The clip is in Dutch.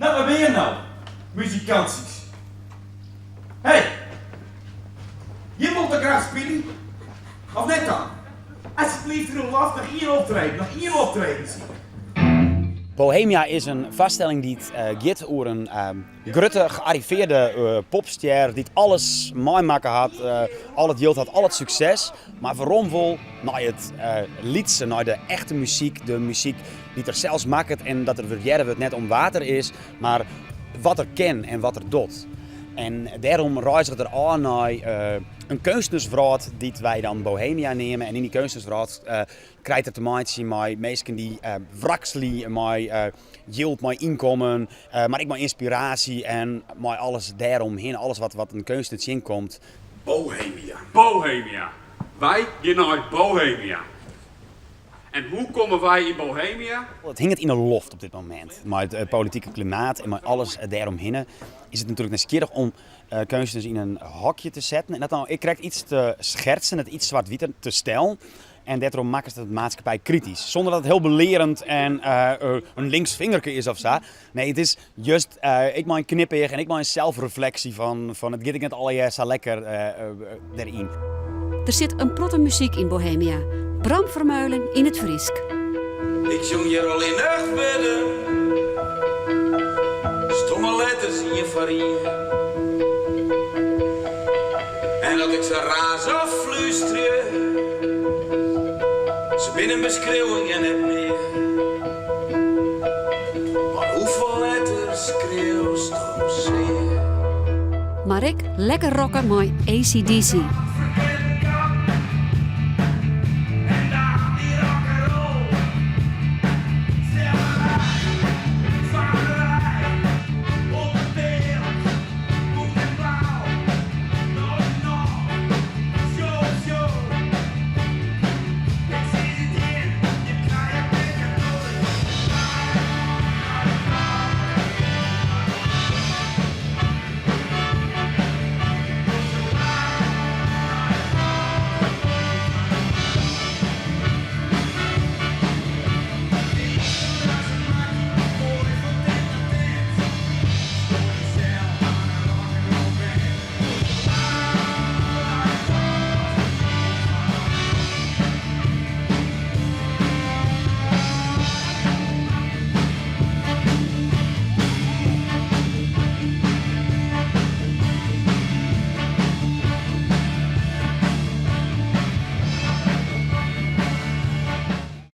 Nou, waar ben je nou? Muzikanties. Hé! Je moet er graag spelen? Of net dan? Alsjeblieft, doe af nog één optreden zien. Bohemia is een vaststelling die gaat over een grote gearriveerde popster die alles mooi maken had, al het geld had, al het succes, maar waarom wel naar het liedse, naar de echte muziek, de muziek die er zelfs maakt en dat er weer het net om water is, maar wat er ken en wat er doet. En daarom reizen we er aan naar een kunstensvrouw die wij dan Bohemia nemen. En in die kunstensvrouw krijgt het te maken met mensen die wrakselen, met geld, met inkomen, maar ook met inspiratie en met alles daaromheen, alles wat een kunstens inkomt. Bohemia. Bohemia. Wij gaan naar Bohemia. En hoe komen wij in Bohemia? Het hingt in de loft op dit moment. Met het politieke klimaat en met alles daaromheen is het natuurlijk nieuwsgierig om kunstens in een hokje te zetten. En dat dan, ik krijg iets te schertsen, het iets zwart-wit te stellen. En daarom maken ze het maatschappij kritisch. Zonder dat het heel belerend en een linksvingerke is of zo. Nee, het is juist, ik maak een knippig en ik maak een zelfreflectie van het gaat ik net al zo lekker erin. Er zit een protte muziek in Bohemia. Bram Vermeulen in het Friesk. Ik zong hier al in nachtbedden, stomme letters in je farine. En dat ik ze raas of fluisteren, ze binnen beschreeuwing en het meer. Maar hoeveel letters schreeuwst om zeer? Maar ik lekker rocken met AC/DC.